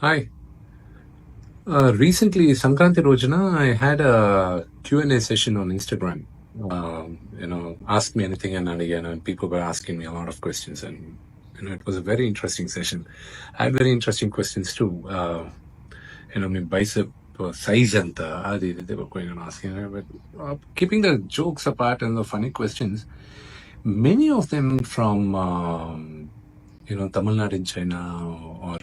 Hi. Recently, Sankranti Rojana, I had a Q&A session on Instagram. Ask me anything and people were asking me a lot of questions, and it was a very interesting session. I had very interesting questions too. My bicep size and they were going and asking. But keeping the jokes apart and the funny questions, many of them from Tamil Nadu in China or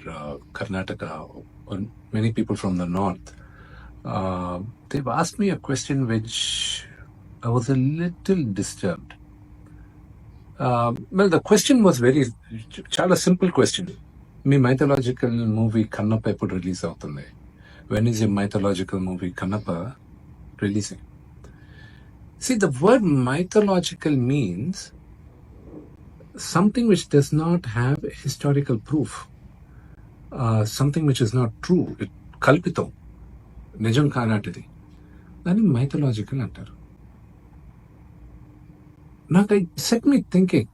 Karnataka, or many people from the north. They've asked me a question which I was a little disturbed. The question was చాలా simple question. మీ mythological movie Kannappa ఎప్పుడు release అవుతుంది? When is your mythological movie Kannappa releasing? See, the word mythological means something which does not have historical proof, something which is not true, కల్పితం, నిజం కానాటిది, దాన్ని mythological అంటారు. నాకు set మీ thinking,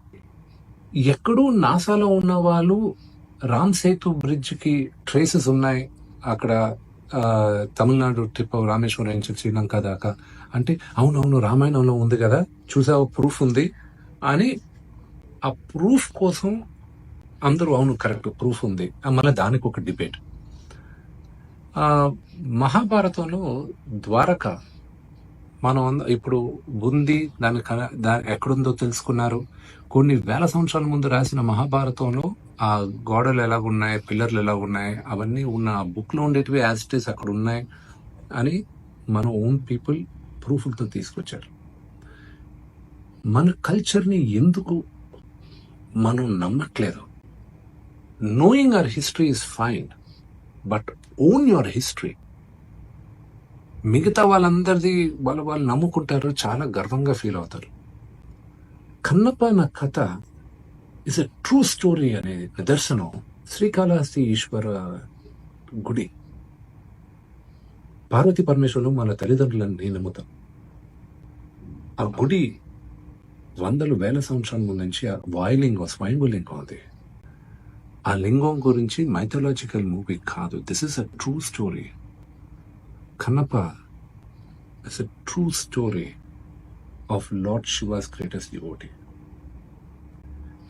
ఎక్కడో నాసాలో ఉన్న వాళ్ళు రామ్ సేతు బ్రిడ్జ్కి ట్రేసెస్ ఉన్నాయి అక్కడ తమిళనాడు ట్రిప్ రామేశ్వరం నుంచి శ్రీలంక దాకా అంటే అవునవును రామాయణంలో ఉంది కదా, చూసావు ప్రూఫ్ ఉంది అని ఆ ప్రూఫ్ కోసం అందరూ అవును కరెక్ట్ ప్రూఫ్ ఉంది, మళ్ళీ దానికి ఒక డిబేట్. మహాభారతంలో ద్వారక మనం ఇప్పుడు ఉంది, దాని ఎక్కడుందో తెలుసుకున్నారు. కొన్ని వేల సంవత్సరాల ముందు రాసిన మహాభారతంలో ఆ గోడలు ఎలాగున్నాయి, పిల్లర్లు ఎలాగున్నాయి, అవన్నీ ఉన్న ఆ బుక్లో ఉండేటివి యాజ్ ఇట్ ఈస్ అక్కడ ఉన్నాయి అని మన ఓన్ పీపుల్ ప్రూఫ్లతో తీసుకొచ్చారు. మన కల్చర్ని ఎందుకు మనం నమ్మట్లేదు? Knowing our history is fine, but own your history. మిగతా వాళ్ళందరిది వాళ్ళు నమ్ముకుంటారు, చాలా గర్వంగా ఫీల్ అవుతారు. కన్నప్ప నా కథ ఇస్ ఎ ట్రూ స్టోరీ అనే నిదర్శనం శ్రీకాళహస్తి ఈశ్వర గుడి. పార్వతీ పరమేశ్వరులు మన తల్లిదండ్రులను నేను నమ్ముతాం. ఆ గుడి వందలు వేల సంవత్సరాల ముందు నుంచి వాయులింగం, స్వయంభులింగం ఉంది. ఆ లింగం గురించి మైథలాజికల్ మూవీ కాదు, this is a true story. Kannappa is a true story of Lord Shiva's greatest devotee.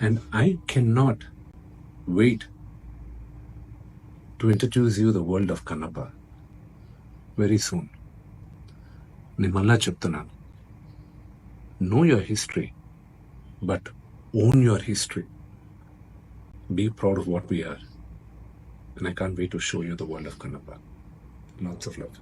And I cannot wait to introduce you the world of Kannappa very soon. Nimalla cheptunanu. Know your history, but own your history. Be proud of what we are. And I can't wait to show you the world of Kannappa. Lots of love.